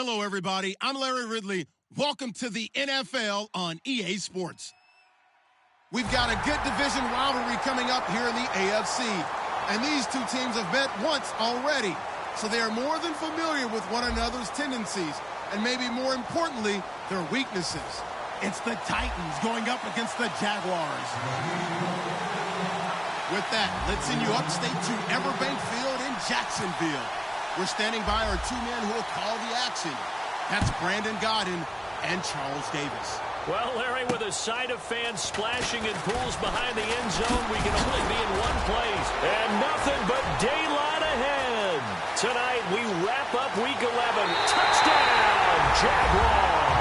Hello, everybody. I'm Larry Ridley. Welcome to the NFL on EA Sports. We've got a good division rivalry coming up here in the AFC, and these two teams have met once already, so they are more than familiar with one another's tendencies, and maybe more importantly, their weaknesses. It's the Titans going up against the Jaguars. With that, let's send you upstate to Everbank Field in Jacksonville. We're standing by our two men who will call the action. That's Brandon Godden and Charles Davis. Well, Larry, with a sight of fans splashing in pools behind the end zone, we can only be in one place. And nothing but daylight ahead. Tonight, we wrap up Week 11. Touchdown, Jaguars.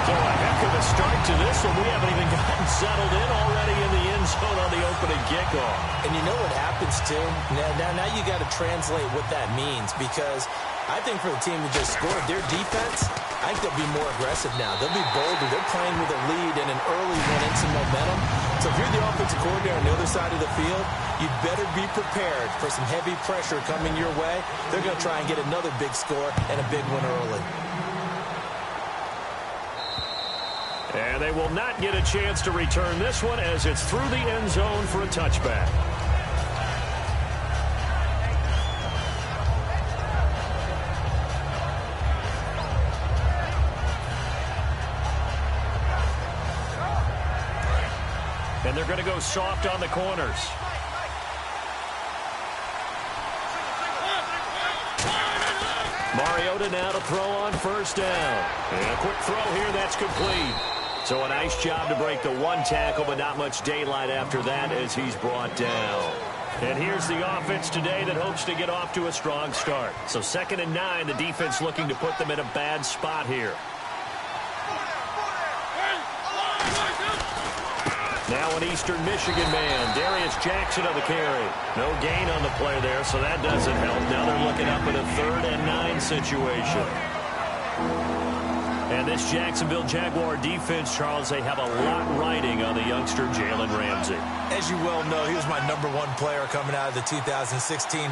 So a heck of a start to this one. We haven't even gotten settled in already in the end zone on the opening kickoff. And you know what happens, too? Now you got to translate what that means, because I think for the team that just scored, their defense, I think they'll be more aggressive now. They'll be bolder. They're playing with a lead and an early one and some momentum. So if you're the offensive coordinator on the other side of the field, you'd better be prepared for some heavy pressure coming your way. They're going to try and get another big score and a big one early. And they will not get a chance to return this one as it's through the end zone for a touchback. And they're going to go soft on the corners. Mariota now to throw on first down. And a quick throw here, that's complete. So a nice job to break the one tackle, but not much daylight after that as he's brought down. And here's the offense today that hopes to get off to a strong start. So 2nd and 9, the defense looking to put them in a bad spot here. Now an Eastern Michigan man, Darius Jackson on the carry. No gain on the play there, so that doesn't help. Now they're looking up at a 3rd and 9 situation. And this Jacksonville Jaguar defense, Charles, they have a lot riding on the youngster Jalen Ramsey. As you well know, he was my #1 player coming out of the 2016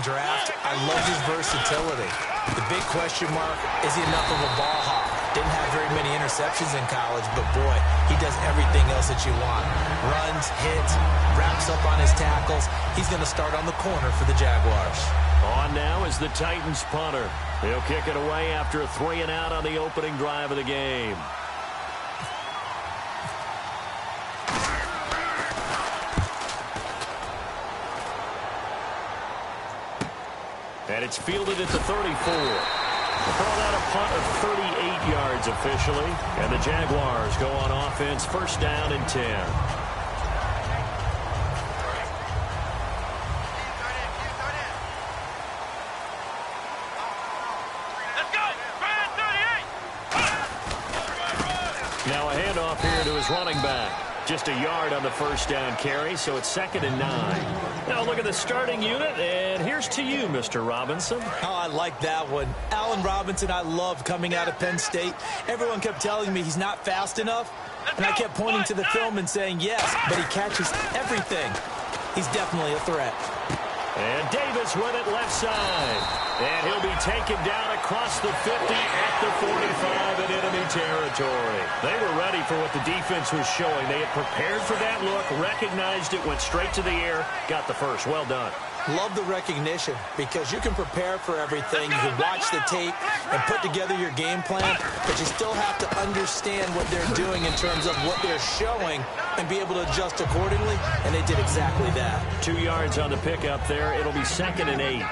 draft. I love his versatility. The big question mark, is he enough of a ball hawk? Didn't have very many interceptions in college, but boy, he does everything else that you want. Runs, hits, wraps up on his tackles. He's going to start on the corner for the Jaguars. On now is the Titans punter. He'll kick it away after a 3-and-out on the opening drive of the game. And it's fielded at the 34. We'll call that a punt of 38 yards officially. And the Jaguars go on offense, 1st down and 10. Now a handoff here to his running back. Just a yard on the 1st down carry, so it's 2nd and 9. Now look at the starting unit, and here's to you, Mr. Robinson. Oh, I like that one. Allen Robinson, I loved coming out of Penn State. Everyone kept telling me he's not fast enough, and I kept pointing to the film and saying yes, but he catches everything. He's definitely a threat. And Davis with it left side. And he'll be taken down across the 50 at the 45 in enemy territory. They were ready for what the defense was showing. They had prepared for that look, recognized it, went straight to the air, got the first. Well done. Love the recognition, because you can prepare for everything. You can watch the tape and put together your game plan, but you still have to understand what they're doing in terms of what they're showing and be able to adjust accordingly, and they did exactly that. 2 yards on the pickup there. It'll be 2nd and 8.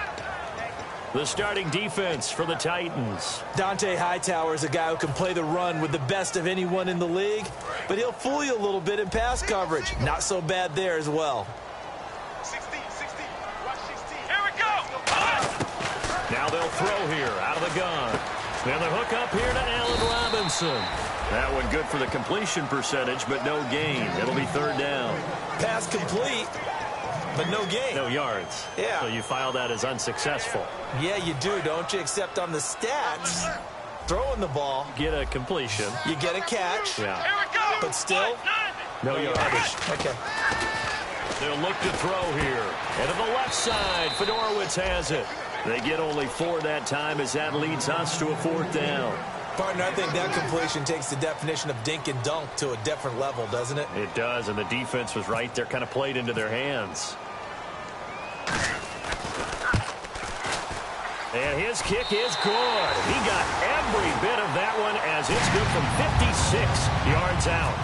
The starting defense for the Titans. Dante Hightower is a guy who can play the run with the best of anyone in the league, but he'll fool you a little bit in pass coverage. Not so bad there as well. 16. Watch 16. Here we go. Now they'll throw here out of the gun. And the hook up here to Allen Robinson. That one good for the completion percentage, but no gain. It'll be 3rd down. Pass complete, but no gain. No yards. Yeah. So you file that as unsuccessful. Yeah, you do, don't you? Except on the stats, throwing the ball, Get a completion. you get a catch, Yeah. Here we go. but still, No yardage. Okay. They'll look to throw here. And to the left side, Fedorowicz has it. They get only 4 that time as that leads us to a 4th down. Partner, I think that completion takes the definition of dink and dunk to a different level, doesn't it? It does, and the defense was right there, kind of played into their hands. And his kick is good. He got every bit of that one as it's good from 56 yards out.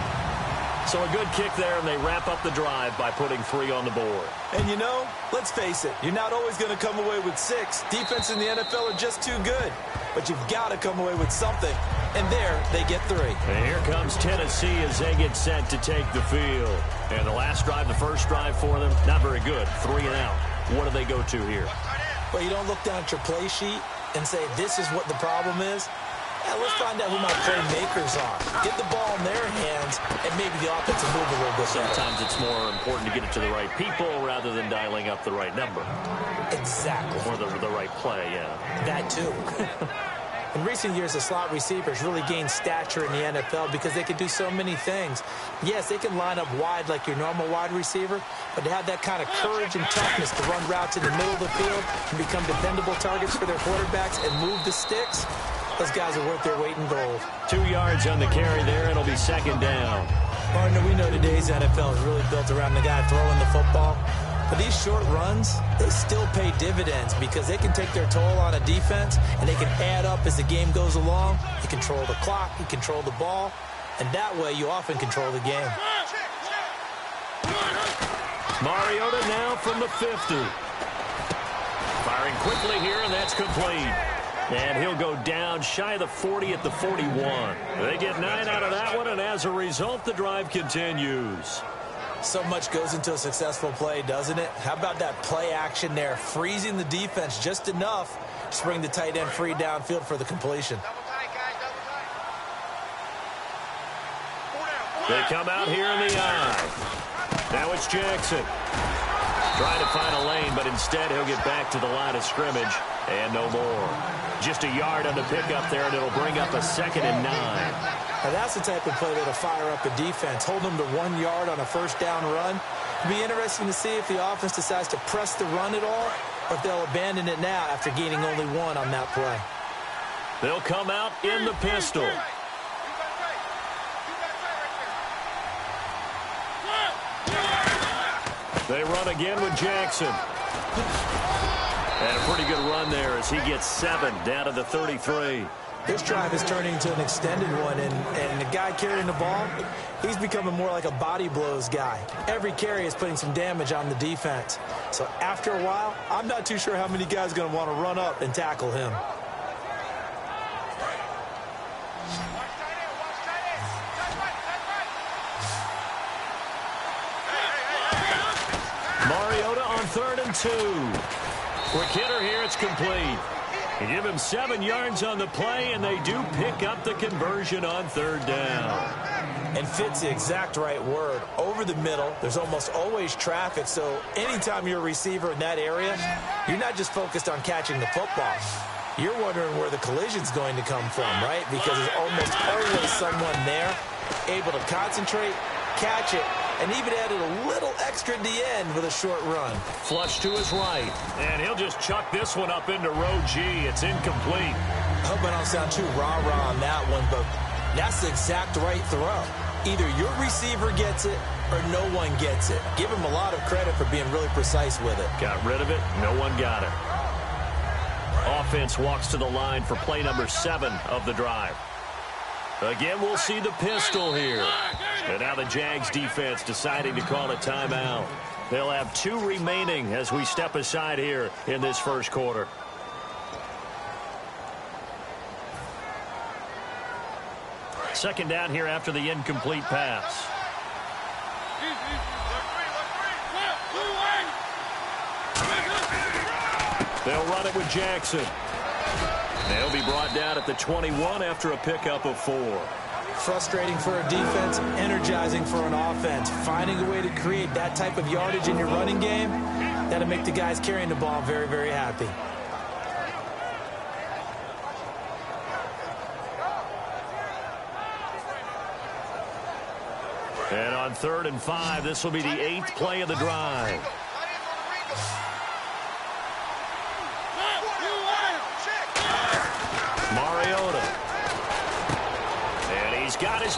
So a good kick there, and they wrap up the drive by putting 3 on the board. And you know, let's face it, you're not always going to come away with 6. Defense in the NFL are just too good. But you've got to come away with something. And there, they get 3. And here comes Tennessee as they get set to take the field. And the last drive, the first drive for them, not very good. 3 and out. What do they go to here? Well, you don't look down at your play sheet and say, this is what the problem is. Yeah, let's find out who my playmakers are. Get the ball in their hands, and maybe the offense will move a little bit better. Sometimes it's more important to get it to the right people rather than dialing up the right number. Exactly. Or the right play, yeah. That too. In recent years, the slot receivers really gained stature in the NFL because they can do so many things. Yes, they can line up wide like your normal wide receiver, but to have that kind of courage and toughness to run routes in the middle of the field and become dependable targets for their quarterbacks and move the sticks, those guys are worth their weight in gold. 2 yards on the carry there. It'll be 2nd down. Partner, we know today's NFL is really built around the guy throwing the football. But these short runs, they still pay dividends because they can take their toll on a defense, and they can add up as the game goes along. You control the clock, you control the ball, and that way you often control the game. Mariota now from the 50. Firing quickly here, and that's complete. And he'll go down shy of the 40 at the 41. They get 9 out of that one, and as a result, the drive continues. So much goes into a successful play, doesn't it? How about that play action there, freezing the defense just enough to bring the tight end free downfield for the completion. They come out here in the eye. Now it's Jackson. Trying to find a lane, but instead he'll get back to the line of scrimmage and no more. Just a yard on the pickup there, and it'll bring up a 2nd and 9. Now that's the type of play that'll fire up a defense. Hold them to 1 yard on a first down run. It'll be interesting to see if the offense decides to press the run at all or if they'll abandon it now after gaining only 1 on that play. They'll come out in the pistol. They run again with Jackson. And a pretty good run there as he gets 7 down to the 33. This drive is turning into an extended one, and the guy carrying the ball, he's becoming more like a body blows guy. Every carry is putting some damage on the defense. So after a while, I'm not too sure how many guys are going to want to run up and tackle him. Mariota on 3rd and 2. Quick hitter here, it's complete. You give him 7 yards on the play, and they do pick up the conversion on 3rd down. And fits the exact right word. Over the middle, there's almost always traffic, so anytime you're a receiver in that area, you're not just focused on catching the football. You're wondering where the collision's going to come from, right? Because there's almost always someone there able to concentrate, catch it, and even added a little extra at the end with a short run. Flush to his right, and he'll just chuck this one up into row G. It's incomplete. I hope I don't sound too rah-rah on that one, but that's the exact right throw. Either your receiver gets it or no one gets it. Give him a lot of credit for being really precise with it. Got rid of it. No one got it. Offense walks to the line for play number 7 of the drive. Again, we'll see the pistol here. And now the Jags defense deciding to call a timeout. They'll have 2 remaining as we step aside here in this first quarter. Second down here after the incomplete pass. They'll run it with Jackson. They'll be brought down at the 21 after a pickup of 4. Frustrating for a defense, energizing for an offense. Finding a way to create that type of yardage in your running game, that'll make the guys carrying the ball very, very happy. And on 3rd and 5, this will be the 8th play of the drive.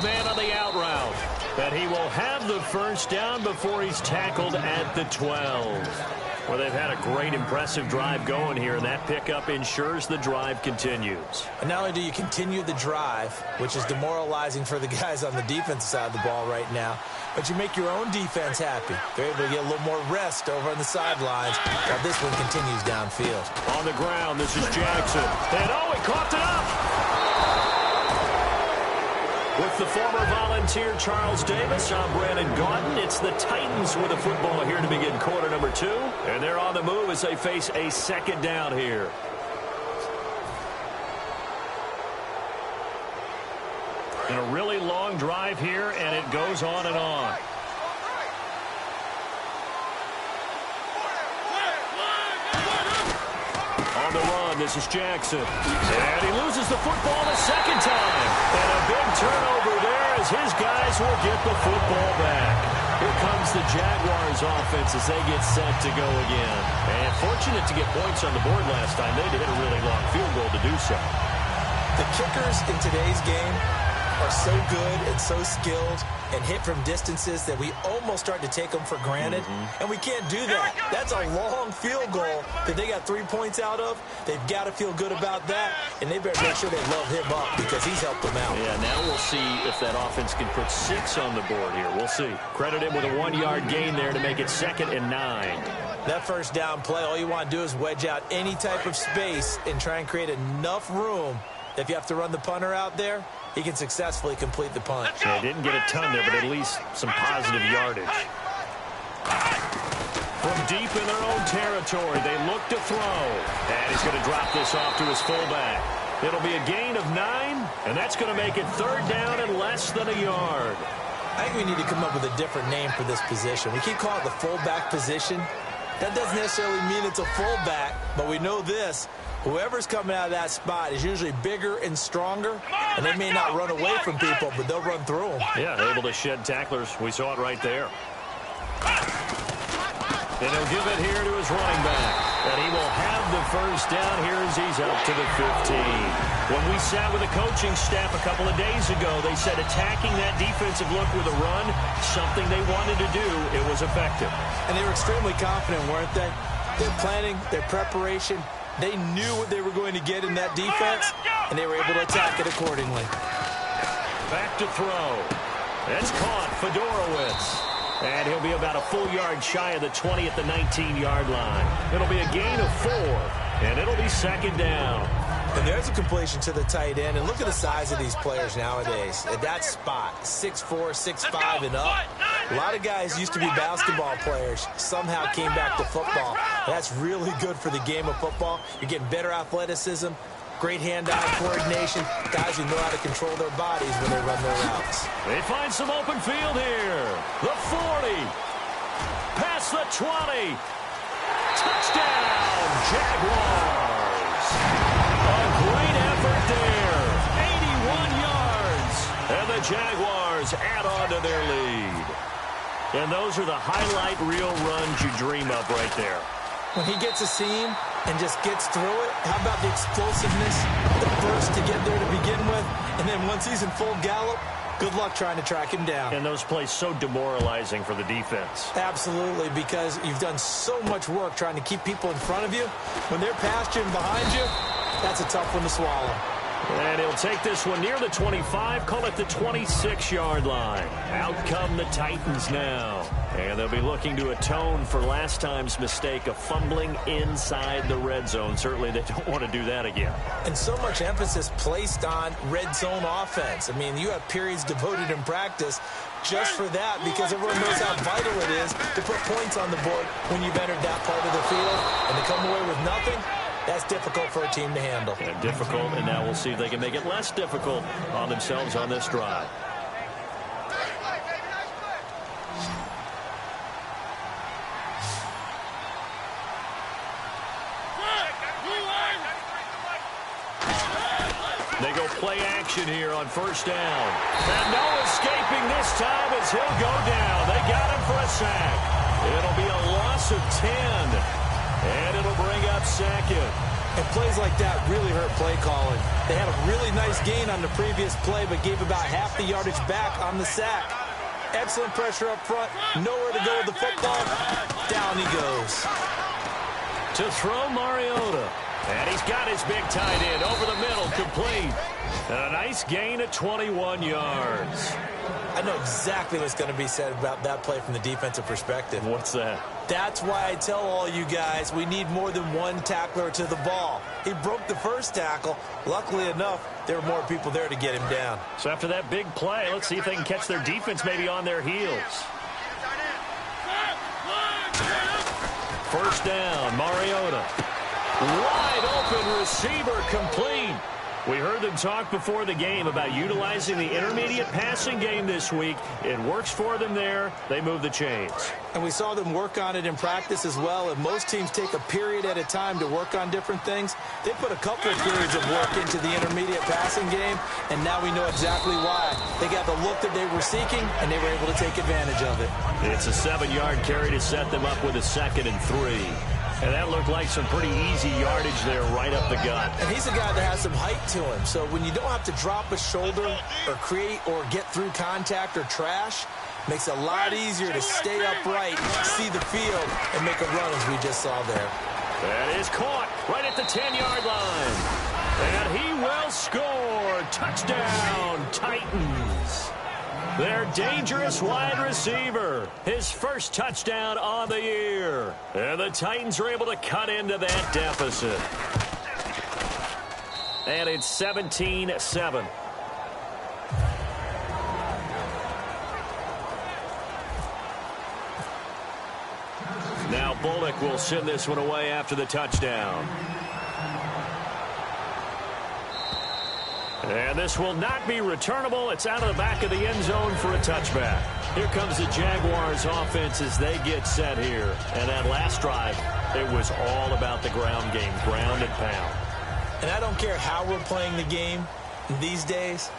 his man on the out route. And he will have the first down before he's tackled at the 12. Well, they've had a great, impressive drive going here, and that pickup ensures the drive continues. And not only do you continue the drive, which is demoralizing for the guys on the defensive side of the ball right now, but you make your own defense happy. They're able to get a little more rest over on the sidelines while this one continues downfield. On the ground, this is Jackson. And, oh, he coughed it up! With the former Volunteer Charles Davis, I'm Brandon Gaudin. It's the Titans with the football here to begin quarter number 2. And they're on the move as they face a second down here. And a really long drive here, and it goes on and on. On the run, this is Jackson. And he loses the football the second time. And a big turnover there as his guys will get the football back. Here comes the Jaguars offense as they get set to go again. And fortunate to get points on the board last time. They hit a really long field goal to do so. The kickers in today's game are so good and so skilled and hit from distances that we almost start to take them for granted. And we can't do that. That's a long field goal that they got 3 points out of. They've got to feel good about that, and they better make sure they love him up because he's helped them out. Yeah, now we'll see if that offense can put 6 on the board here. We'll see. Credit him with a 1-yard gain there to make it 2nd and 9. That first down play, all you want to do is wedge out any type of space and try and create enough room that if you have to run the punter out there, he can successfully complete the punt. Yeah, didn't get a ton there, but at least some positive yardage. From deep in their own territory, they look to throw. And he's going to drop this off to his fullback. It'll be a gain of 9, and that's going to make it 3rd down and less than a yard. I think we need to come up with a different name for this position. We keep calling it the fullback position. That doesn't necessarily mean it's a fullback, but we know this. Whoever's coming out of that spot is usually bigger and stronger, and they may not run away from people, but they'll run through them. Yeah, able to shed tacklers. We saw it right there. And he'll give it here to his running back. And he will have the first down here as he's up to the 15. When we sat with the coaching staff a couple of days ago, they said attacking that defensive look with a run, something they wanted to do, it was effective. And they were extremely confident, weren't they? Their planning, their preparation, they knew what they were going to get in that defense, and they were able to attack it accordingly. Back to throw. That's caught. Fedorowicz. And he'll be about a full yard shy of the 20 at the 19-yard line. It'll be a gain of 4, and it'll be 2nd down. And there's a completion to the tight end. And look at the size of these players nowadays. At that spot, 6'4", 6'5", and up. A lot of guys used to be basketball players. Somehow came back to football. That's really good for the game of football. You're getting better athleticism, great hand-eye coordination, guys who know how to control their bodies when they run their routes. They find some open field here. The 40. Past the 20. Touchdown, Jaguars. A great effort there. 81 yards. And the Jaguars add on to their lead. And those are the highlight reel runs you dream of right there. When he gets a seam and just gets through it, how about the explosiveness, the burst to get there to begin with, and then once he's in full gallop, good luck trying to track him down. And those plays so demoralizing for the defense. Absolutely, because you've done so much work trying to keep people in front of you. When they're past you and behind you, that's a tough one to swallow. And he'll take this one near the 25, call it the 26-yard line. Out come the Titans now. And they'll be looking to atone for last time's mistake of fumbling inside the red zone. Certainly they don't want to do that again. And so much emphasis placed on red zone offense. I mean, you have periods devoted in practice just for that because everyone knows how vital it is to put points on the board when you've entered that part of the field. And to come away with nothing, that's difficult for a team to handle. Yeah, difficult, and now we'll see if they can make it less difficult on themselves on this drive. They go play action here on first down. And no escaping this time as he'll go down. They got him for a sack. It'll be a loss of 10. And it'll bring up second. And plays like that really hurt play calling. They had a really nice gain on the previous play, but gave about half the yardage back on the sack. Excellent pressure up front. Nowhere to go with the football. Down he goes. To throw Mariota. And he's got his big tight end over the middle, complete. And a nice gain at 21 yards. I know exactly what's going to be said about that play from the defensive perspective. What's that? That's why I tell all you guys we need more than one tackler to the ball. He broke the first tackle. Luckily enough, there were more people there to get him down. So after that big play, let's see if they can catch their defense maybe on their heels. First down, Mariota. Wide open receiver, complete. We heard them talk before the game about utilizing the intermediate passing game this week. It works for them there. They move the chains. And we saw them work on it in practice as well. And most teams take a period at a time to work on different things. They put a couple of periods of work into the intermediate passing game, and now we know exactly why. They got the look that they were seeking, and they were able to take advantage of it. It's a 7-yard carry to set them up with a 2nd and 3. And that looked like some pretty easy yardage there right up the gut. And he's a guy that has some height to him. So when you don't have to drop a shoulder or create or get through contact or trash, makes it a lot easier to stay upright, see the field, and make a run as we just saw there. That is caught right at the 10-yard line. And he will score. Touchdown, Titans. Their dangerous wide receiver. His first touchdown on the year. And the Titans are able to cut into that deficit. And it's 17-7. Now Bullock will send this one away after the touchdown. And this will not be returnable. It's out of the back of the end zone for a touchback. Here comes the Jaguars offense as they get set here. And that last drive, it was all about the ground game, ground and pound. And I don't care how we're playing the game these days,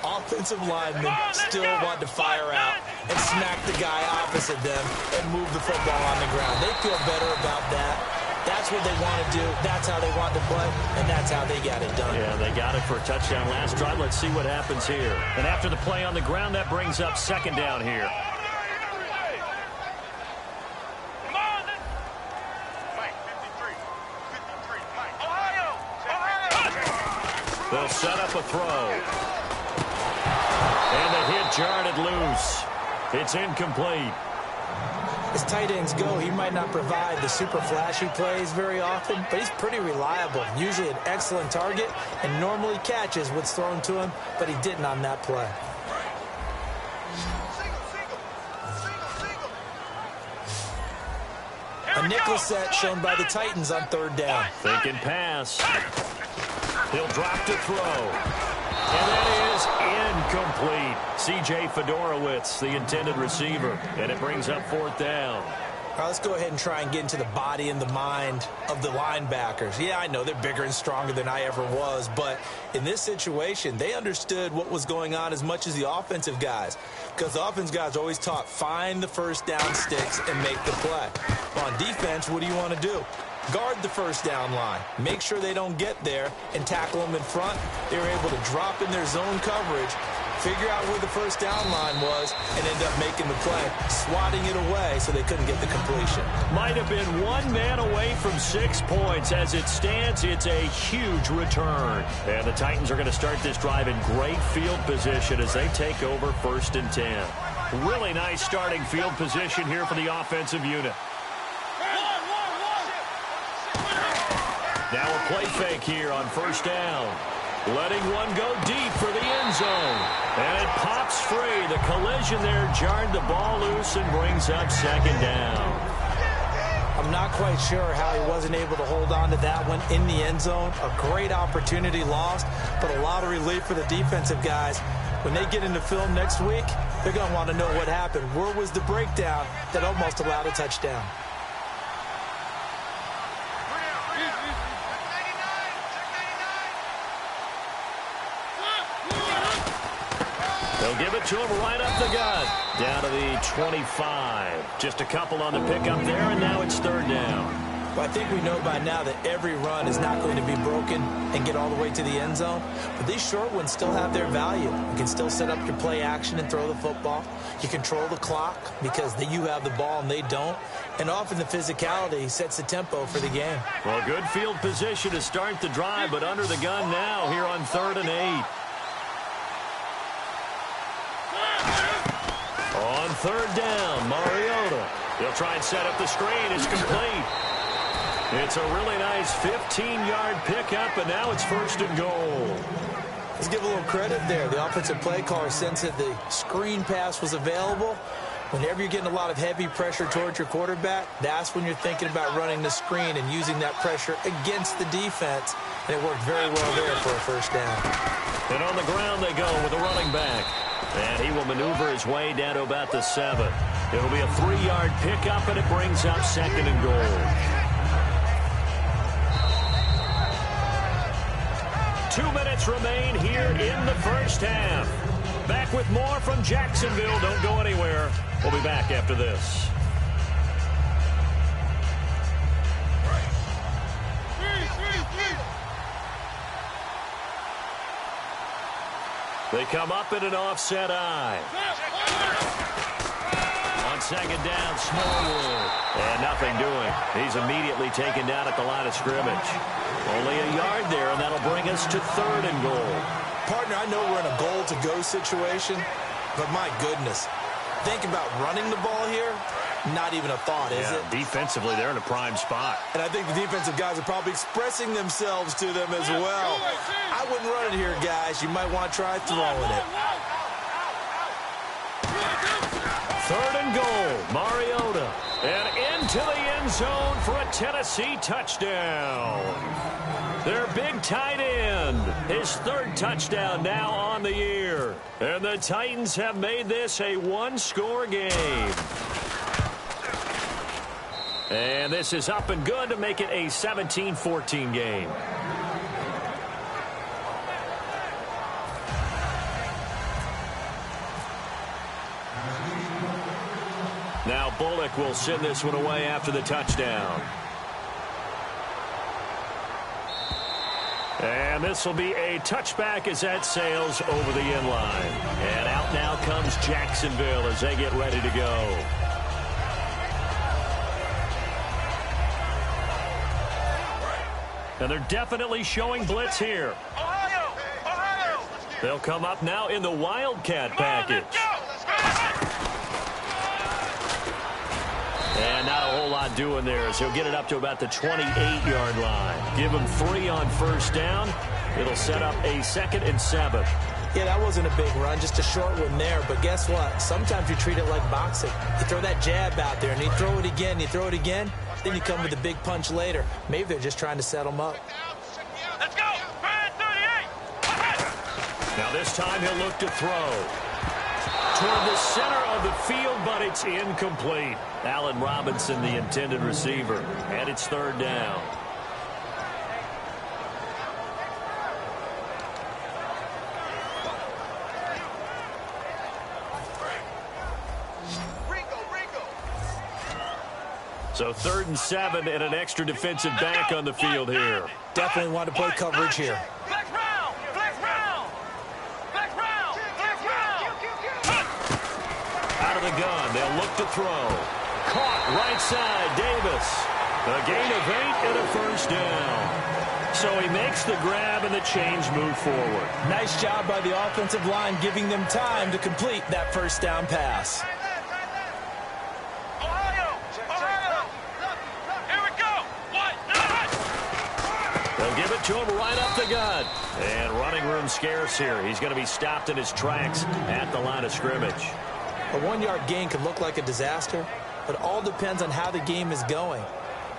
offensive linemen still want to fire out and smack the guy opposite them and move the football on the ground. They feel better about that. That's what they want to do. That's how they want to play, and that's how they got it done. Yeah, they got it for a touchdown last drive. Let's see what happens here. And after the play on the ground, that brings up 2nd down here. They'll set up a throw. And the hit jarred it loose. It's incomplete. As tight ends go, he might not provide the super flashy plays very often, but he's pretty reliable. Usually an excellent target and normally catches what's thrown to him, but he didn't on that play. A nickel set shown by the Titans on 3rd down. Thinking pass. He'll drop to throw. And that is incomplete. C.J. Fedorowicz, the intended receiver. And it brings up 4th down. All right, let's go ahead and try and get into the body and the mind of the linebackers. Yeah, I know they're bigger and stronger than I ever was, but in this situation, they understood what was going on as much as the offensive guys, because the offensive guys are always taught, find the first down sticks and make the play. Well, on defense, what do you want to do? Guard the first down line. Make sure they don't get there and tackle them in front. They were able to drop in their zone coverage, figure out where the first down line was, and end up making the play, swatting it away so they couldn't get the completion. Might have been one man away from 6 points. As it stands, it's a huge return. And the Titans are going to start this drive in great field position as they take over 1st and 10. Really nice starting field position here for the offensive unit. Now a play fake here on 1st down. Letting one go deep for the end zone. And it pops free. The collision there jarred the ball loose and brings up 2nd down. I'm not quite sure how he wasn't able to hold on to that one in the end zone. A great opportunity lost, but a lot of relief for the defensive guys. When they get into film next week, they're going to want to know what happened. Where was the breakdown that almost allowed a touchdown? They'll give it to him right up the gut. Down to the 25. Just a couple on the pickup there, and now it's 3rd down. Well, I think we know by now that every run is not going to be broken and get all the way to the end zone. But these short ones still have their value. You can still set up your play action and throw the football. You control the clock because you have the ball and they don't. And often the physicality sets the tempo for the game. Well, good field position to start the drive, but under the gun now here on 3rd and 8. On 3rd down, Mariota. He'll try and set up the screen. It's complete. It's a really nice 15-yard pickup, and now it's 1st and goal. Let's give a little credit there. The offensive play caller sensed that the screen pass was available. Whenever you're getting a lot of heavy pressure towards your quarterback, that's when you're thinking about running the screen and using that pressure against the defense. And it worked very well there for a 1st down. And on the ground they go with a running back. And he will maneuver his way down to about the 7. It'll be a 3-yard pickup, and it brings up 2nd and goal. 2 minutes remain here in the 1st half. Back with more from Jacksonville. Don't go anywhere. We'll be back after this. They come up in an offset eye. On 2nd down, Smallwood. And nothing doing. He's immediately taken down at the line of scrimmage. Only a yard there, and that'll bring us to 3rd and goal. Partner, I know we're in a goal-to-go situation, but my goodness. Think about running the ball here. Not even a thought, is it? Defensively, they're in a prime spot. And I think the defensive guys are probably expressing themselves to them as well. I wouldn't run it here, guys. You might want to try throwing it. 3rd and goal, Mariota. And into the end zone for a Tennessee touchdown. Their big tight end, his 3rd touchdown now on the year. And the Titans have made this a 1-score game. And this is up and good to make it a 17-14 game. Now Bullock will send this one away after the touchdown. And this will be a touchback as that sails over the end line. And out now comes Jacksonville as they get ready to go. And they're definitely showing blitz here. They'll come up now in the Wildcat package. And not a whole lot doing there as he'll get it up to about the 28-yard line. Give him 3 on 1st down. It'll set up a 2nd and 7. Yeah, that wasn't a big run, just a short one there. But guess what? Sometimes you treat it like boxing. You throw that jab out there, and you throw it again, you throw it again. Then you come with a big punch later. Maybe they're just trying to set them up. Let's go! 38! Now this time he'll look to throw. Toward the center of the field, but it's incomplete. Allen Robinson, the intended receiver. And it's 3rd down. So 3rd and 7 and an extra defensive back on the field here. Definitely want to play coverage here. Flex round! Flex round! Flex round! Flex round! Out of the gun, they'll look to throw. Caught right side, Davis. A gain of 8 and a 1st down. So he makes the grab and the change move forward. Nice job by the offensive line giving them time to complete that 1st down pass. They'll give it to him right up the gut. And running room scarce here. He's going to be stopped in his tracks at the line of scrimmage. A 1-yard gain could look like a disaster, but all depends on how the game is going.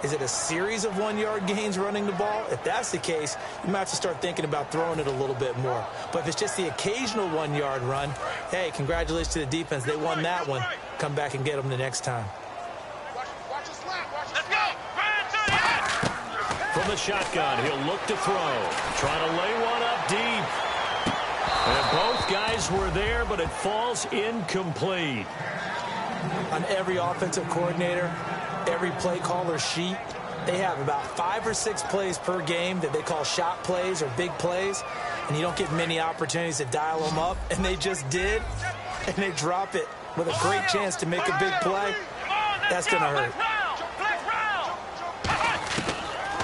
Is it a series of 1-yard gains running the ball? If that's the case, you might have to start thinking about throwing it a little bit more. But if it's just the occasional 1-yard run, hey, congratulations to the defense. They won that one. Come back and get them the next time. Let's go! From the shotgun, he'll look to throw. Trying to lay one up deep. And both guys were there, but it falls incomplete. On every offensive coordinator, every play caller sheet, They have about 5 or 6 plays per game that they call shot plays or big plays, and you don't get many opportunities to dial them up, and they just did, and they drop it with a great chance to make a big play. That's going to hurt.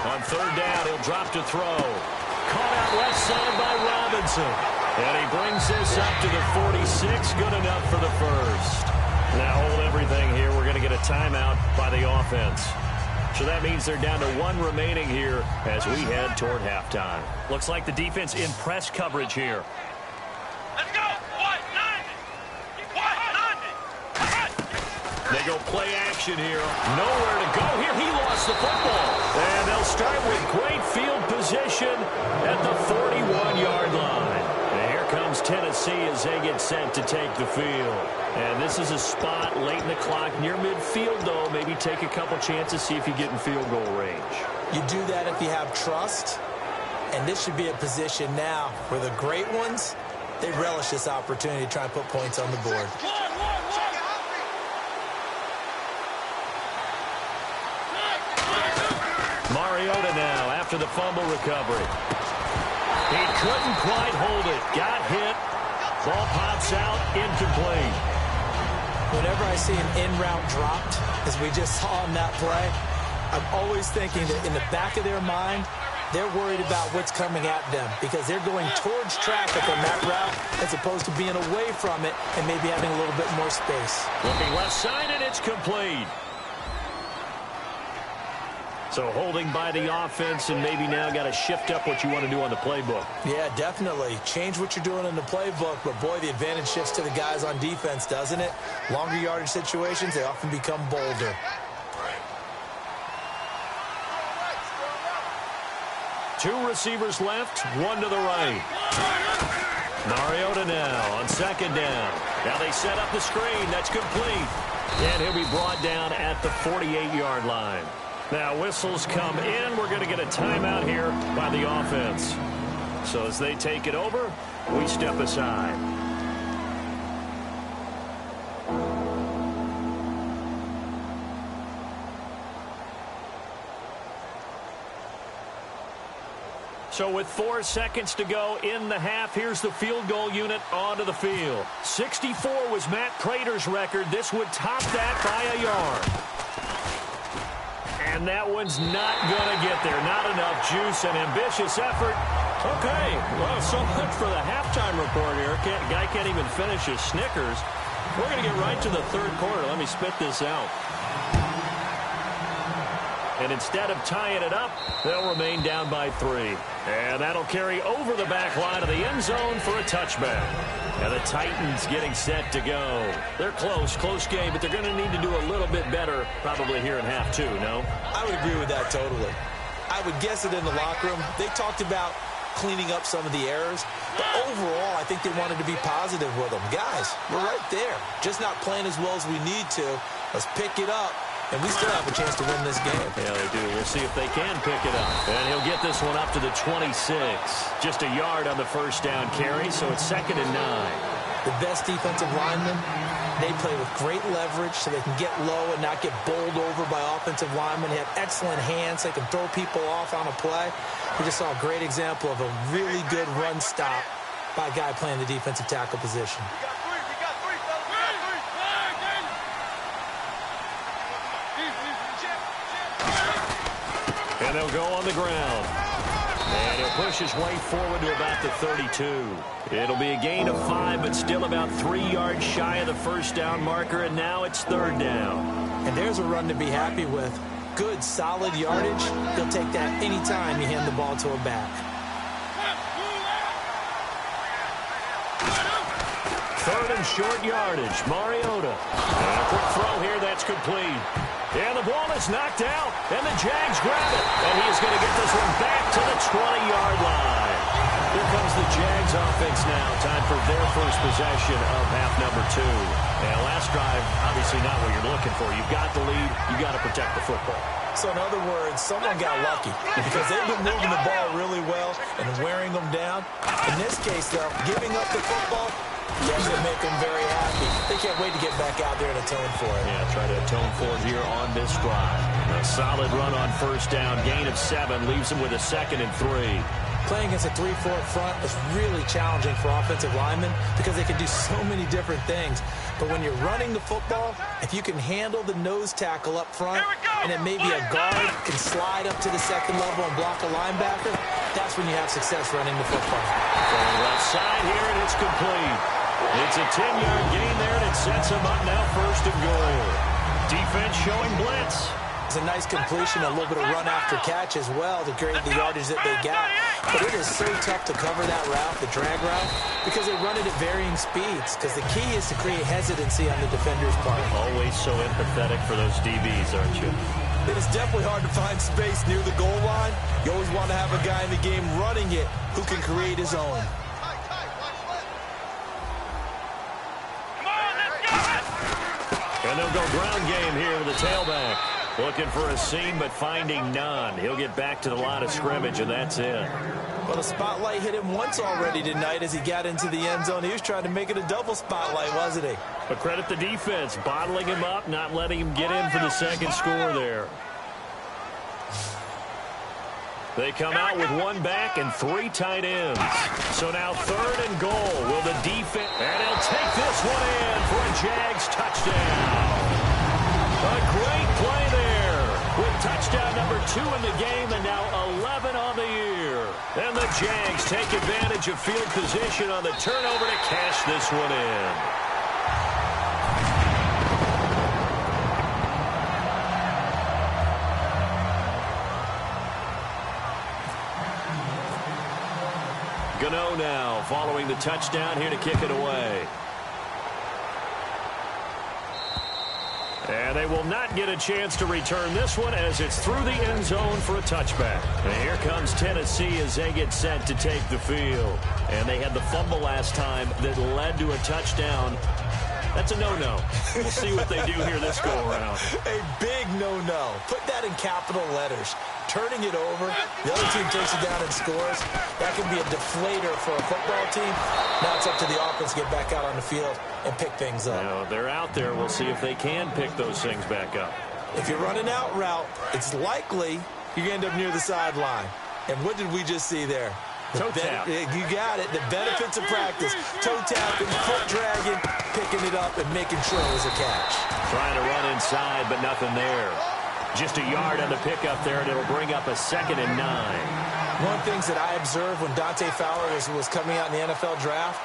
On third down, he'll drop to throw. Caught out left side by Robinson. And he brings this up to the 46. Good enough for the first. Now hold everything here. We're going to get a timeout by the offense. So that means they're down to 1 remaining here as we head toward halftime. Looks like the defense in press coverage here. Let's go. They go play action here. Nowhere to go here. He lost the football. And they'll start with great field position at the 41-yard line. And here comes Tennessee as they get set to take the field. And this is a spot late in the clock near midfield, though. Maybe take a couple chances, see if you get in field goal range. You do that if you have trust. And this should be a position now where the great ones, they relish this opportunity to try and put points on the board. Mariota now after the fumble recovery. He couldn't quite hold it. Got hit. Ball pops out. Incomplete. Whenever I see an in-route dropped, as we just saw on that play, I'm always thinking that in the back of their mind, they're worried about what's coming at them because they're going towards traffic on that route as opposed to being away from it and maybe having a little bit more space. Looking left side, and it's complete. So holding by the offense, and maybe now got to shift up what you want to do on the playbook. Yeah, definitely. Change what you're doing in the playbook, but boy, the advantage shifts to the guys on defense, doesn't it? Longer yardage situations, they often become bolder. Two receivers left, one to the right. Mariota now on second down. Now they set up the screen. That's complete. And he'll be brought down at the 48-yard line. Now whistles come in. We're going to get a timeout here by the offense. So as they take it over, we step aside. So with 4 seconds to go in the half, here's the field goal unit onto the field. 64 was Matt Prater's record. This would top that by a yard. And that one's not going to get there. Not enough juice and ambitious effort. Okay, well, so much for the halftime report here. Guy can't even finish his Snickers. We're going to get right to the third quarter. Let me spit this out. And instead of tying it up, they'll remain down by 3. And that'll carry over the back line of the end zone for a touchback. And the Titans getting set to go. They're close game, but they're going to need to do a little bit better probably here in half 2, no? I would agree with that totally. I would guess it in the locker room. They talked about cleaning up some of the errors, but overall, I think they wanted to be positive with them. Guys, we're right there. Just not playing as well as we need to. Let's pick it up. And we still have a chance to win this game. Yeah, they do. We'll see if they can pick it up. And he'll get this one up to the 26. Just a yard on the first down carry, so it's 2nd and 9. The best defensive linemen, they play with great leverage so they can get low and not get bowled over by offensive linemen. They have excellent hands. They can throw people off on a play. We just saw a great example of a really good run stop by a guy playing the defensive tackle position. And they'll go on the ground. And he'll push his way forward to about the 32. It'll be a gain of 5, but still about 3 yards shy of the first down marker, and now it's 3rd down. And there's a run to be happy with. Good, solid yardage. He'll take that anytime you hand the ball to a back. 3rd and short yardage. Mariota. And a quick throw here. That's complete. And the ball is knocked out. And the Jags grab it. And he is going to get this one back to the 20-yard line. Here comes the Jags offense now. Time for their first possession of half number 2. And last drive, obviously not what you're looking for. You've got the lead. You've got to protect the football. So in other words, someone got lucky because they've been moving the ball really well and wearing them down. In this case, though, giving up the football, Yes, they make them very happy. They can't wait to get back out there and atone for it. Yeah, try to atone for it here on this drive. A solid run on first down. Gain of 7 leaves them with a 2nd and 3. Playing against a 3-4 front is really challenging for offensive linemen because they can do so many different things. But when you're running the football, if you can handle the nose tackle up front, and then maybe a guard can slide up to the second level and block a linebacker, that's when you have success running the football. Going left side here, and it's complete. It's a 10-yard gain there, and it sets them up now 1st and goal. Defense showing blitz. It's a nice completion, a little bit of run after catch as well to create the yardage that they got. But it is so tough to cover that route, the drag route, because they run it at varying speeds. Because the key is to create hesitancy on the defender's part. Always so empathetic for those DBs, aren't you? It is definitely hard to find space near the goal line. You always want to have a guy in the game running it who can create his own. And they'll go ground game here with the tailback. Looking for a seam, but finding none. He'll get back to the line of scrimmage, and that's it. Well, the spotlight hit him once already tonight as he got into the end zone. He was trying to make it a double spotlight, wasn't he? But credit the defense, bottling him up, not letting him get in for the second score there. They come out with 1 back and 3 tight ends. So now 3rd and goal. Will the defense... And he'll take this one in for a JAX touchdown. A great play there with touchdown number 2 in the game and now 11 on the year. And the JAX take advantage of field position on the turnover to cash this one in. Gano now following the touchdown here to kick it away. And they will not get a chance to return this one as it's through the end zone for a touchback. And here comes Tennessee as they get set to take the field. And they had the fumble last time that led to a touchdown. That's a no-no. We'll see what they do here this go-around. A big no-no. Put that in capital letters. Turning it over, the other team takes it down and scores. That can be a deflator for a football team. Now it's up to the offense to get back out on the field and pick things up. Now, they're out there. We'll see if they can pick those things back up. If you're running out route, it's likely you end up near the sideline. And what did we just see there? Toe tap. You got it. The benefits of practice. Toe tapping, foot dragging, picking it up, and making sure it was a catch. Trying to run inside, but nothing there. Just a yard on the pickup there, and it'll bring up a 2nd and 9. One of the things that I observed when Dante Fowler was coming out in the NFL draft,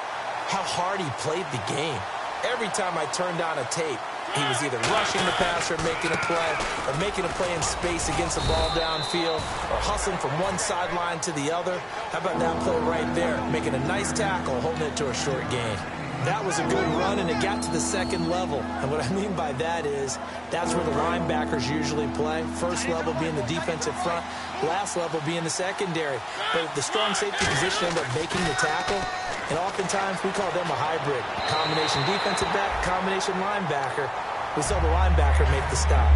how hard he played the game. Every time I turned on a tape, he was either rushing the passer, making a play, or making a play in space against the ball downfield, or hustling from one sideline to the other. How about that play right there? Making a nice tackle, holding it to a short gain. That was a good run, and it got to the second level. And what I mean by that is that's where the linebackers usually play. First level being the defensive front, last level being the secondary. But the strong safety position ended up making the tackle, and oftentimes we call them a hybrid. Combination defensive back, combination linebacker. We saw the linebacker make the stop.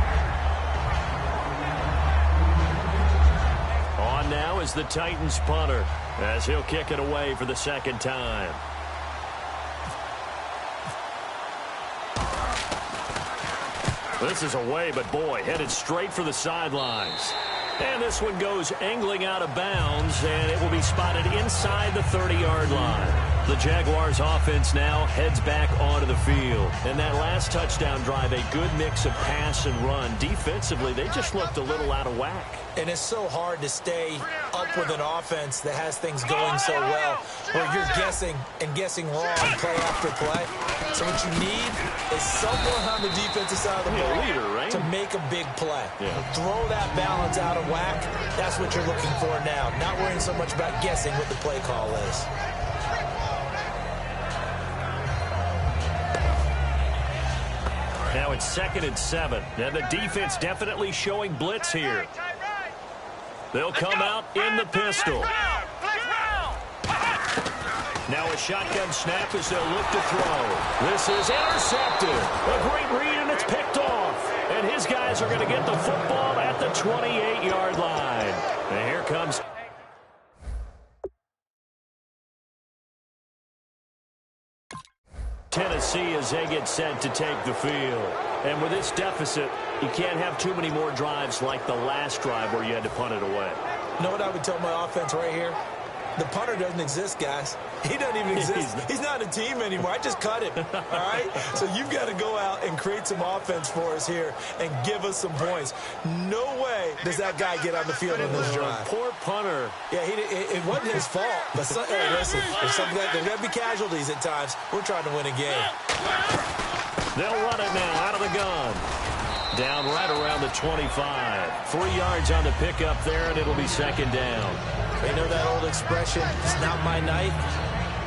On now is the Titans punter as he'll kick it away for the 2nd time. This is away, but boy, headed straight for the sidelines. And this one goes angling out of bounds, and it will be spotted inside the 30-yard line. The Jaguars offense now heads back onto the field. And that last touchdown drive, a good mix of pass and run. Defensively, they just looked a little out of whack. And it's so hard to stay up with an offense that has things going so well, where you're guessing and guessing wrong play after play. So what you need is someone on the defensive side of the ball leader, right? to make a big play. Yeah. Throw that balance out of whack. That's what you're looking for now. Not worrying so much about guessing what the play call is. Now it's 2nd and 7. And the defense definitely showing blitz here. They'll come out in the pistol. Now a shotgun snap as they'll look to throw. This is intercepted. A great read, and it's picked off. And his guys are going to get the football at the 28-yard line. And here comes... Tennessee as they get set to take the field. And with this deficit, you can't have too many more drives like the last drive where you had to punt it away. You know what I would tell my offense right here? The punter doesn't exist, guys. He doesn't even exist. He's not a team anymore. I just cut him, all right? So you've got to go out and create some offense for us here and give us some points. No way does that guy get on the field on this drive. Poor punter. Yeah, it wasn't his fault. But hey, listen, there's going to be casualties at times. We're trying to win a game. They'll run it now out of the gun. Down right around the 25. 3 yards on the pickup there, and it'll be second down. You know that old expression, it's not my night?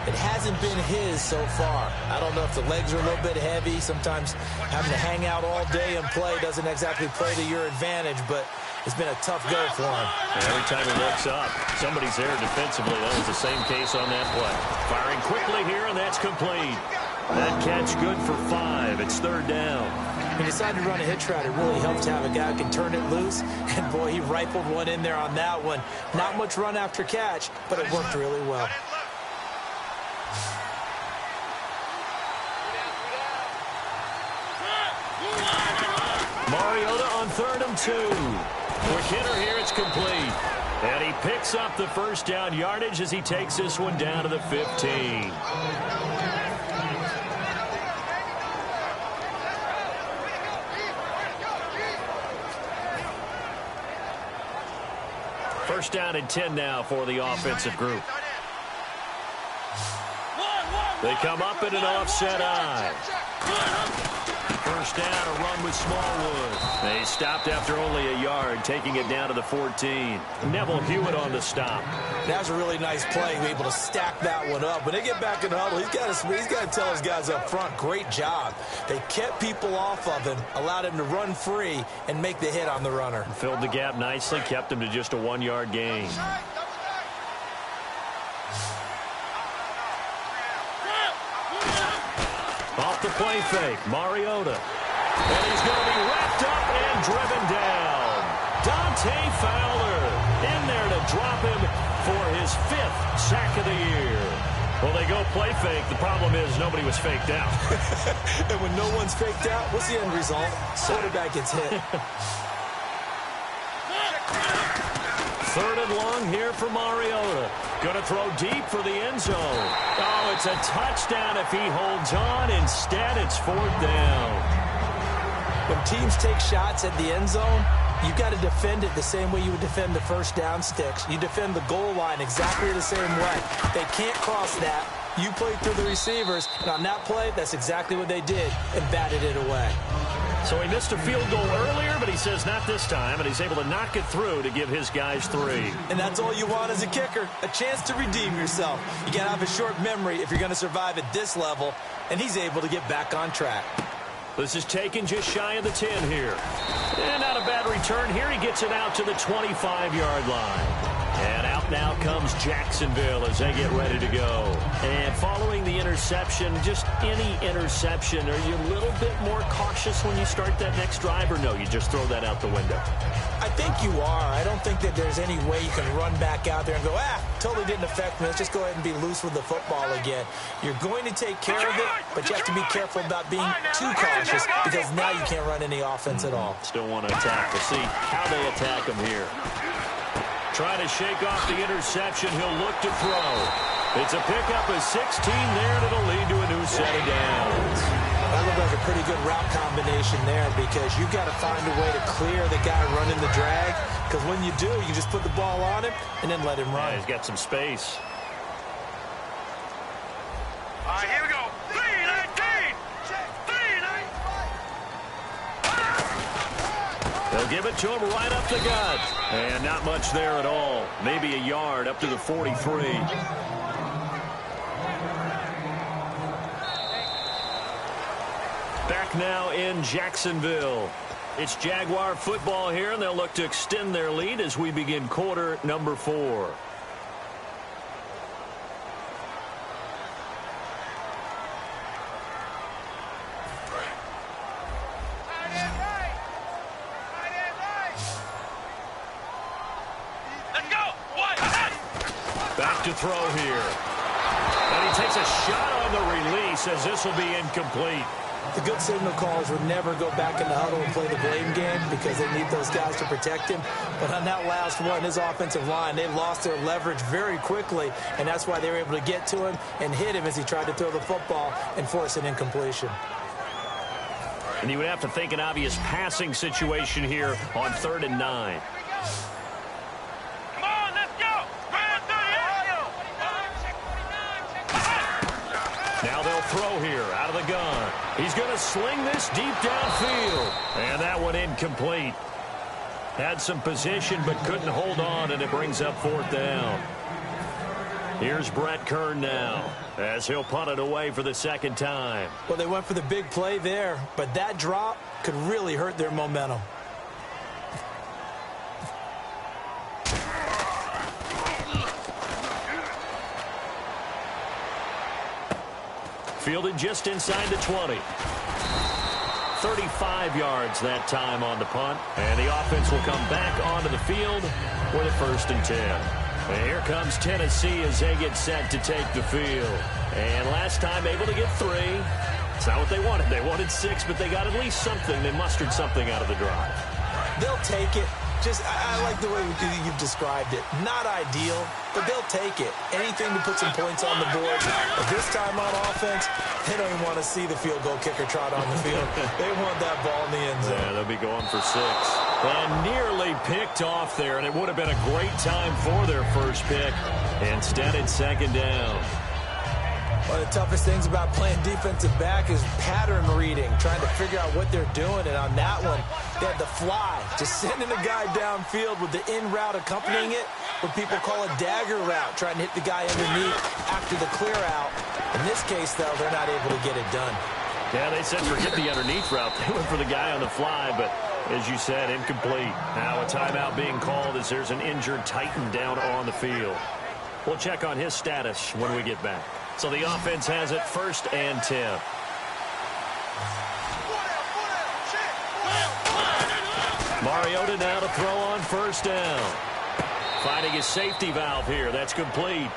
It hasn't been his so far. I don't know if the legs are a little bit heavy. Sometimes having to hang out all day and play doesn't exactly play to your advantage, but it's been a tough go for him. Every time he looks up, somebody's there defensively. That was the same case on that play. Firing quickly here, and that's complete. That catch good for 5. It's third down. He decided to run a hitch route. It really helps to have a guy who can turn it loose. And, boy, he rifled one in there on that one. Not much run after catch, but it worked really well. Mariota on 3rd and 2. Quick hitter here. It's complete. And he picks up the first down yardage as he takes this one down to the 15. First down and 10 now for the offensive group. They come up in an offset eye. First down, a run with Smallwood. They stopped after only a yard, taking it down to the 14. Neville Hewitt on the stop. That was a really nice play, able to stack that one up. When they get back in the huddle, he's got to tell his guys up front, great job. They kept people off of him, allowed him to run free, and make the hit on the runner. Filled the gap nicely, kept him to just a 1-yard gain. Off the play fake, Mariota. And he's going to be wrapped up and driven down. Dante Fowler in there to drop him for his 5th sack of the year. Well, they go play fake. The problem is nobody was faked out. And when no one's faked out, what's the end result? Quarterback gets hit. 3rd and long here for Mariota. Going to throw deep for the end zone. Oh, it's a touchdown if he holds on. Instead, it's 4th down. When teams take shots at the end zone, you've got to defend it the same way you would defend the first down sticks. You defend the goal line exactly the same way. They can't cross that. You played through the receivers, and on that play, that's exactly what they did, and batted it away. So he missed a field goal earlier, but he says not this time, and he's able to knock it through to give his guys 3. And that's all you want as a kicker, a chance to redeem yourself. You got to have a short memory if you're going to survive at this level, and he's able to get back on track. This is taken just shy of the 10 here. And not a bad return here. He gets it out to the 25-yard line. And out now comes Jacksonville as they get ready to go. And following the interception, just any interception, are you a little bit more cautious when you start that next drive, or no, you just throw that out the window? I think you are. I don't think that there's any way you can run back out there and go, totally didn't affect me. Let's just go ahead and be loose with the football again. You're going to take care of it, but you have to be careful about being too cautious because now you can't run any offense at all. Still want to attack. We'll see how they attack him here. Trying to shake off the interception. He'll look to throw. It's a pickup of 16 there, and it'll lead to a new set of downs. That looked like a pretty good route combination there because you've got to find a way to clear the guy running the drag, because when you do, you just put the ball on him and then let him run. Yeah, he's got some space. All right, here we go. 3-19. 3-19. They'll give it to him right up the gut. And not much there at all. Maybe a yard up to the 43. Back now in Jacksonville. It's Jaguar football here, and they'll look to extend their lead as we begin quarter number 4. Let's go. What? Back to throw here. And he takes a shot on the release as this will be incomplete. The good signal callers would never go back in the huddle and play the blame game because they need those guys to protect him. But on that last one, his offensive line, they lost their leverage very quickly, and that's why they were able to get to him and hit him as he tried to throw the football and force an incompletion. And you would have to think an obvious passing situation here on 3rd and 9. Come on, let's go. Now they'll throw here out of the gun. He's going to sling this deep downfield. And that one incomplete. Had some position but couldn't hold on, and it brings up 4th down. Here's Brett Kern now as he'll punt it away for the 2nd time. Well, they went for the big play there, but that drop could really hurt their momentum. Fielded just inside the 20. 35 yards that time on the punt. And the offense will come back onto the field with a 1st and 10. And here comes Tennessee as they get set to take the field. And last time able to get 3. It's not what they wanted. They wanted 6, but they got at least something. They mustered something out of the drive. They'll take it. I like the way you've described it. Not ideal, but they'll take it. Anything to put some points on the board. But this time on offense, they don't even want to see the field goal kicker trot on the field. They want that ball in the end zone. Yeah, they'll be going for 6. And nearly picked off there, and it would have been a great time for their first pick. Instead, it's 2nd down. One of the toughest things about playing defensive back is pattern reading, trying to figure out what they're doing. And on that one, they had the fly, just sending a guy downfield with the in route accompanying it, what people call a dagger route, trying to hit the guy underneath after the clear out. In this case, though, they're not able to get it done. Yeah, they said forget the underneath route. They went for the guy on the fly, but as you said, incomplete. Now a timeout being called as there's an injured Titan down on the field. We'll check on his status when we get back. So the offense has it 1st and 10. Mariota now to throw on 1st down. Finding his safety valve here. That's complete.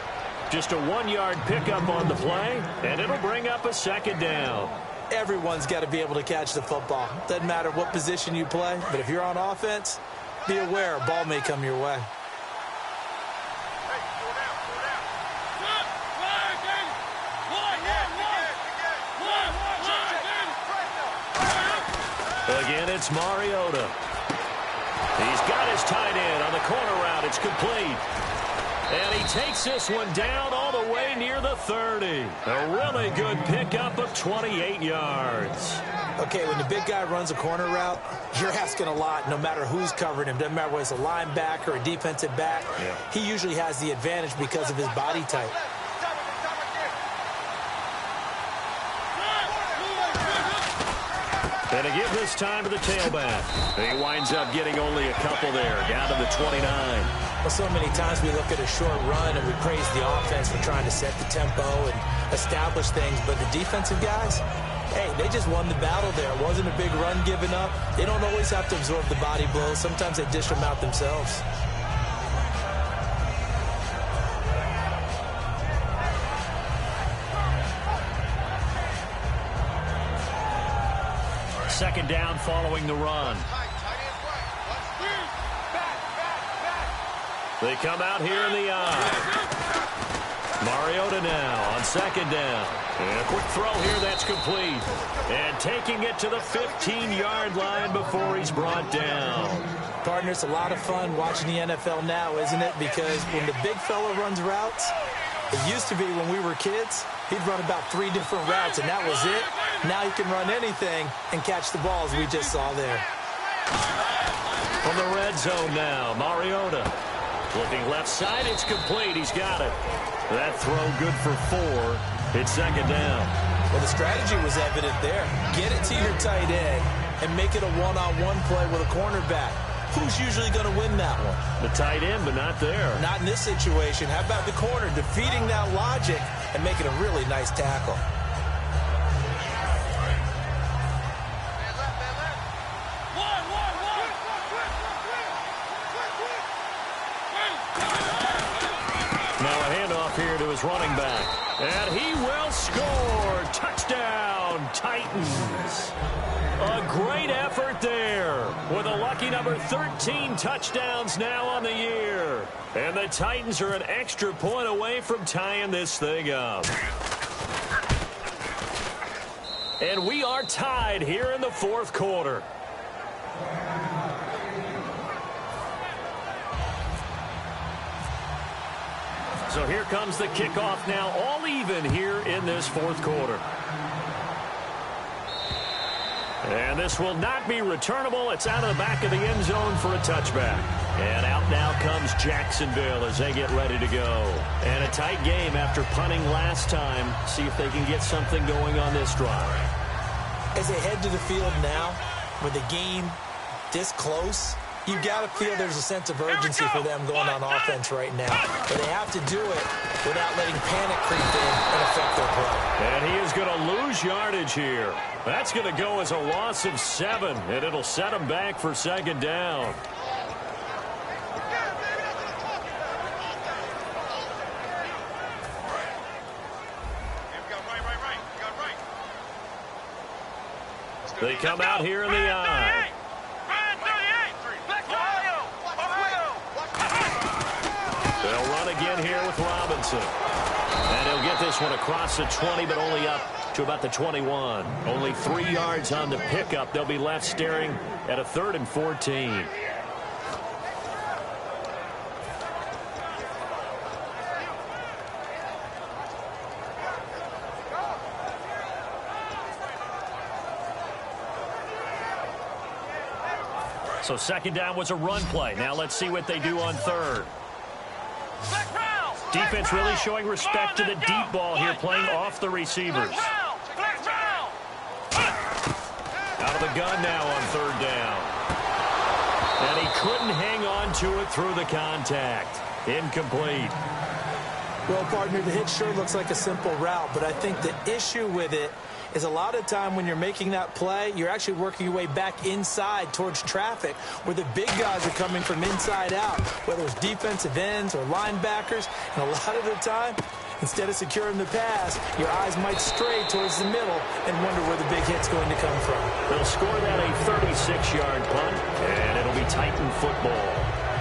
Just a 1-yard pickup on the play, and it'll bring up a 2nd down. Everyone's got to be able to catch the football. Doesn't matter what position you play, but if you're on offense, be aware a ball may come your way. Again, it's Mariota. He's got his tight end on the corner route. It's complete. And he takes this one down all the way near the 30. A really good pickup of 28 yards. Okay, when the big guy runs a corner route, you're asking a lot no matter who's covering him. Doesn't matter whether it's a linebacker or a defensive back. Yeah. He usually has the advantage because of his body type. And to give this time to the tailback. He winds up getting only a couple there, down to the 29. Well, so many times we look at a short run and we praise the offense for trying to set the tempo and establish things. But the defensive guys, hey, they just won the battle there. It wasn't a big run given up. They don't always have to absorb the body blows. Sometimes they dish them out themselves. Second down following the run. They come out here in the eye. Mariota now on 2nd down. And a quick throw here that's complete. And taking it to the 15-yard line before he's brought down. Partner, it's a lot of fun watching the NFL now, isn't it? Because when the big fella runs routes, it used to be when we were kids, he'd run about 3 different routes, and that was it. Now he can run anything and catch the balls we just saw there. From the red zone now, Mariota. Looking left side, it's complete. He's got it. That throw good for 4. It's 2nd down. Well, the strategy was evident there. Get it to your tight end and make it a one-on-one play with a cornerback. Who's usually going to win that one? The tight end, but not there. Not in this situation. How about the corner defeating that logic and making a really nice tackle? Now a handoff here to his running back. And he will score. Touchdown, Titans. A great effort there with a lucky number 13 touchdowns now on the year. And the Titans are an extra point away from tying this thing up. And we are tied here in the fourth quarter. So here comes the kickoff now, all even here in this fourth quarter. And this will not be returnable. It's out of the back of the end zone for a touchback. And out now comes Jacksonville as they get ready to go. And a tight game after punting last time. See if they can get something going on this drive. As they head to the field now, with the game this close, you've got to feel there's a sense of urgency for them going on offense right now. But they have to do it without letting panic creep in and affect their play. And he is going to lose yardage here. That's going to go as a loss of 7, and it'll set him back for second down. They come out here in the eye. They'll run again here with Robinson. And he'll get this one across the 20, but only up to about the 21. Only 3 yards on the pickup. They'll be left staring at a 3rd and 14. So second down was a run play. Now let's see what they do on third. Defense really showing respect to the deep ball here, playing off the receivers. Out of the gun now on third down. And he couldn't hang on to it through the contact. Incomplete. Well, partner, the hit sure looks like a simple route, but I think the issue with it is a lot of time when you're making that play, you're actually working your way back inside towards traffic where the big guys are coming from inside out, whether it's defensive ends or linebackers. And a lot of the time, instead of securing the pass, your eyes might stray towards the middle and wonder where the big hit's going to come from. They'll score that a 36-yard punt, and it'll be Titan football.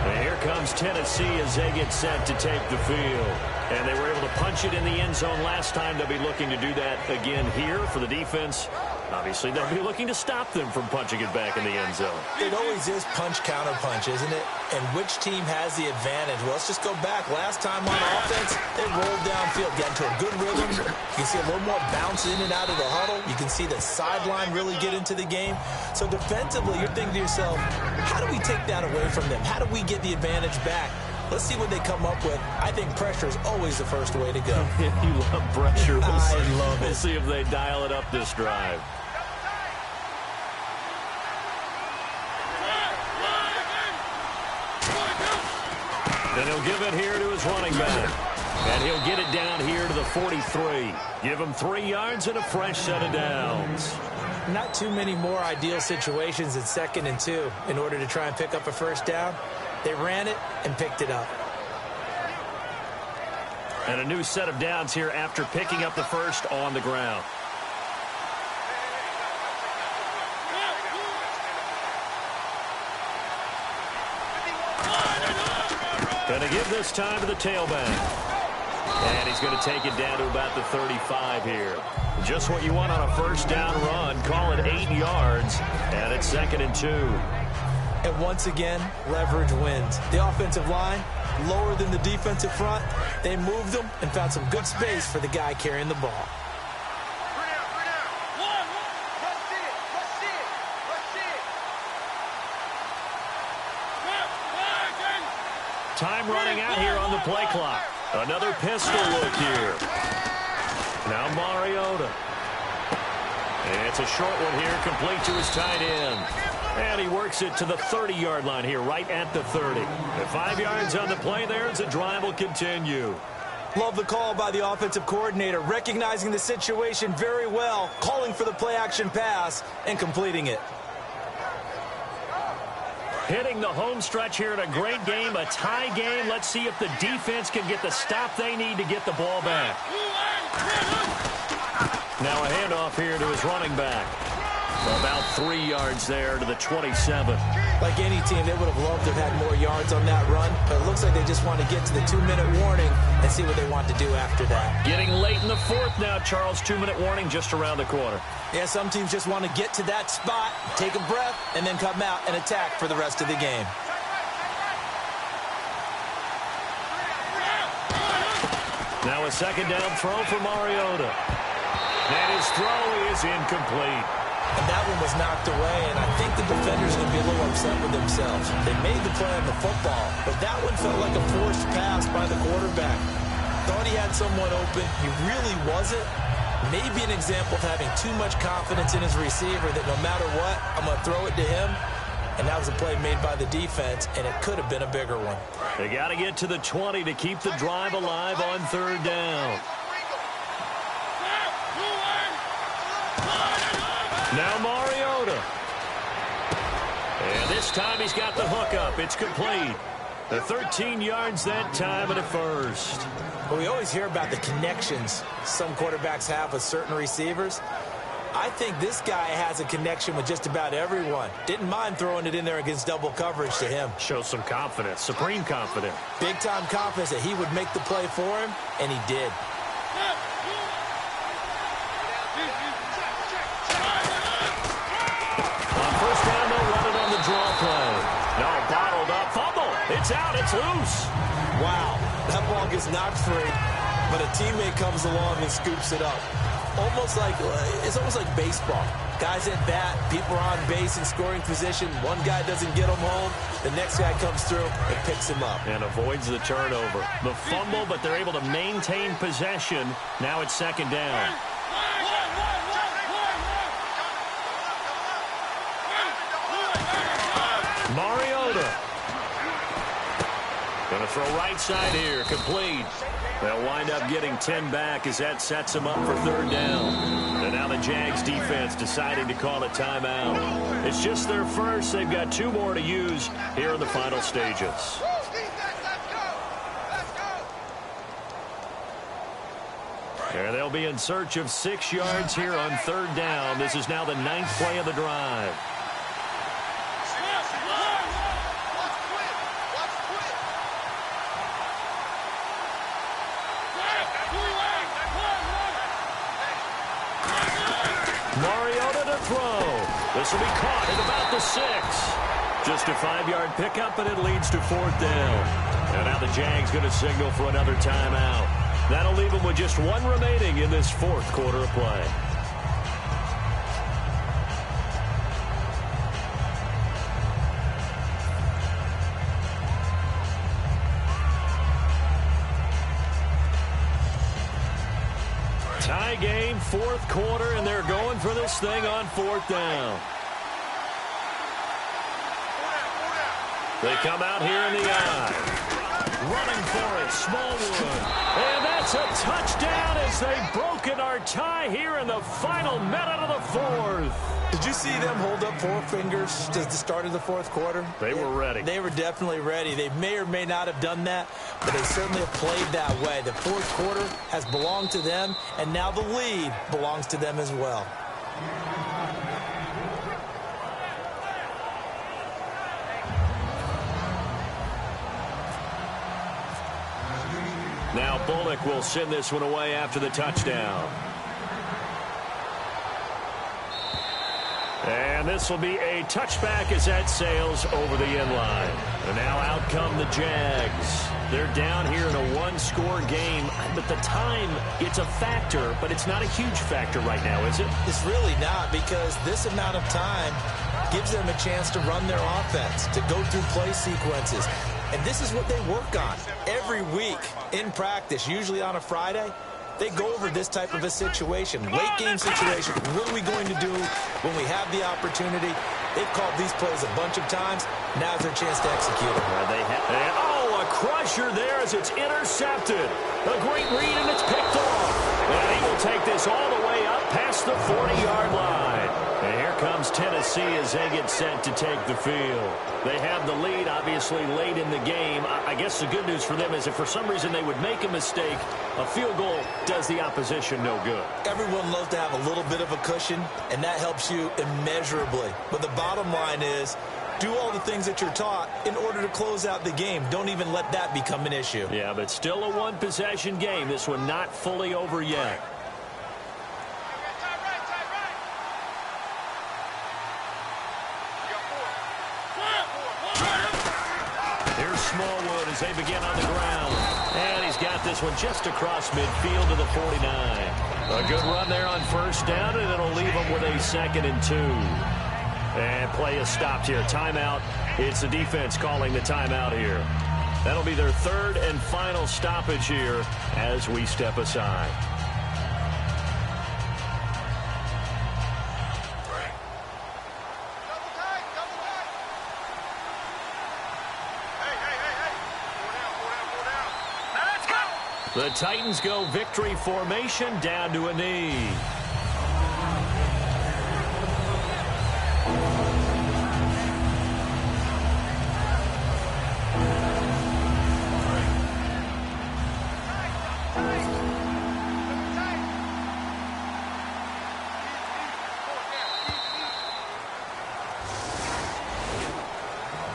And here comes Tennessee as they get set to take the field. And they were able to punch it in the end zone last time. They'll be looking to do that again here for the defense. Obviously, they'll be looking to stop them from punching it back in the end zone. It always is punch-counter-punch, isn't it? And which team has the advantage? Well, let's just go back. Last time on offense, they rolled downfield, got into a good rhythm. You can see a little more bounce in and out of the huddle. You can see the sideline really get into the game. So defensively, you're thinking to yourself, how do we take that away from them? How do we get the advantage back? Let's see what they come up with. I think pressure is always the first way to go. You love pressure. I love it. We'll see if they dial it up this drive. Then he'll give it here to his running back. And he'll get it down here to the 43. Give him 3 yards and a fresh set of downs. Not too many more ideal situations at 2nd and 2 in order to try and pick up a first down. They ran it and picked it up. And a new set of downs here after picking up the first on the ground. Going to give this time to the tailback. And he's going to take it down to about the 35 here. Just what you want on a first down run. Call it 8 yards. And it's 2nd and 2. And once again, leverage wins. The offensive line, lower than the defensive front. They moved them and found some good space for the guy carrying the ball. Time running out here on the play clock. Another pistol look here. Now Mariota. And it's a short one here, complete to his tight end. And he works it to the 30-yard line here, right at the 30. And 5 yards on the play there as the drive will continue. Love the call by the offensive coordinator, recognizing the situation very well, calling for the play-action pass, and completing it. Hitting the home stretch here in a great game, a tie game. Let's see if the defense can get the stop they need to get the ball back. Now a handoff here to his running back. About 3 yards there to the 27. Like any team, they would have loved to have had more yards on that run, but it looks like they just want to get to the 2-minute warning and see what they want to do after that. Getting late in the fourth now, Charles. 2-minute warning just around the corner. Yeah, some teams just want to get to that spot, take a breath, and then come out and attack for the rest of the game. Now a second down throw for Mariota. And his throw is incomplete. And that one was knocked away, and I think the defenders are going to be a little upset with themselves. They made the play on the football, but that one felt like a forced pass by the quarterback. Thought he had someone open. He really wasn't. Maybe an example of having too much confidence in his receiver that no matter what, I'm going to throw it to him. And that was a play made by the defense, and it could have been a bigger one. They got to get to the 20 to keep the drive alive on third down. Now Mariota. And this time he's got the hook up. It's complete. The 13 yards that time and a first. Well, we always hear about the connections some quarterbacks have with certain receivers. I think this guy has a connection with just about everyone. Didn't mind throwing it in there against double coverage to him. Shows some confidence, supreme confidence. Big-time confidence that he would make the play for him, and he did. On first down, they'll run it on the draw play. No, bottled up, fumble. It's out, it's loose. Wow, that ball gets knocked free, but a teammate comes along and scoops it up. It's almost like baseball. Guys at bat, people are on base in scoring position. One guy doesn't get him home. The next guy comes through and picks him up. And avoids the turnover. The fumble, but they're able to maintain possession. Now it's second down. Mariota. Going to throw right side here. Complete. They'll wind up getting 10 back as that sets them up for third down. And now the Jags defense deciding to call a timeout. It's just their first. They've got 2 more to use here in the final stages. And they'll be in search of 6 yards here on third down. This is now the 9th play of the drive. Mariota to throw. This will be caught at about the 6. Just a 5-yard pickup, and it leads to fourth down. And now the Jags going to signal for another timeout. That'll leave them with just 1 remaining in this fourth quarter of play. Tie game, fourth quarter, and they're going for this thing on fourth down. They come out here in the eye. Running for it, Smallwood. And that's a touchdown as they've broken our tie here in the final minute of the fourth. Did you see them hold up 4 fingers at the start of the fourth quarter? They were ready. They were definitely ready. They may or may not have done that, but they certainly have played that way. The fourth quarter has belonged to them, and now the lead belongs to them as well. Now Bullock will send this one away after the touchdown. And this will be a touchback as that sails over the end line. And now out come the Jags. They're down here in a 1-score game. But the time, it's a factor, but it's not a huge factor right now, is it? It's really not, because this amount of time gives them a chance to run their offense, to go through play sequences. And this is what they work on every week in practice, usually on a Friday. They go over this type of a situation, late game situation. What are we going to do when we have the opportunity? They've called these plays a bunch of times. Now's their chance to execute them. A crusher there as it's intercepted. A great read, and it's picked off. And he will take this all the way up past the 40-yard line. And here comes Tennessee as they get set to take the field. They have the lead, obviously, late in the game. I guess the good news for them is if for some reason they would make a mistake, a field goal does the opposition no good. Everyone loves to have a little bit of a cushion, and that helps you immeasurably. But the bottom line is, do all the things that you're taught in order to close out the game. Don't even let that become an issue. Yeah, but still a one-possession game. This one not fully over yet. Smallwood as they begin on the ground. And he's got this one just across midfield to the 49. A good run there on first down, and it'll leave them with a 2nd and 2. And play is stopped here. Timeout. It's the defense calling the timeout here. That'll be their 3rd and final stoppage here as we step aside. The Titans go victory formation down to a knee.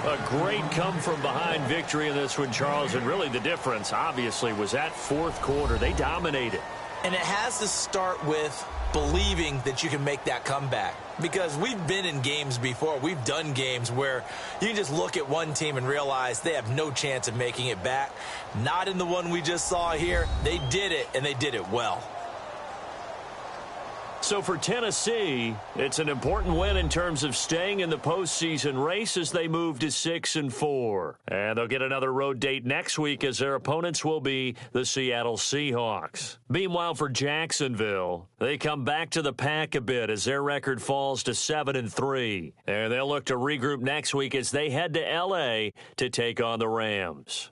A great come-from-behind victory in this one, Charles, and really the difference, obviously, was that 4th quarter. They dominated. And it has to start with believing that you can make that comeback. Because we've been in games before. We've done games where you can just look at one team and realize they have no chance of making it back. Not in the one we just saw here. They did it, and they did it well. So for Tennessee, it's an important win in terms of staying in the postseason race as they move to 6 and 4. And they'll get another road date next week as their opponents will be the Seattle Seahawks. Meanwhile, for Jacksonville, they come back to the pack a bit as their record falls to 7 and 3. And they'll look to regroup next week as they head to L.A. to take on the Rams.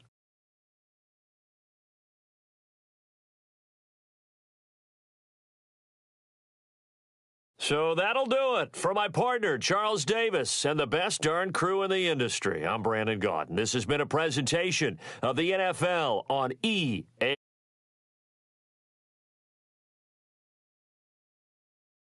So that'll do it. For my partner, Charles Davis, and the best darn crew in the industry, I'm Brandon Gaudin. This has been a presentation of the NFL on EA.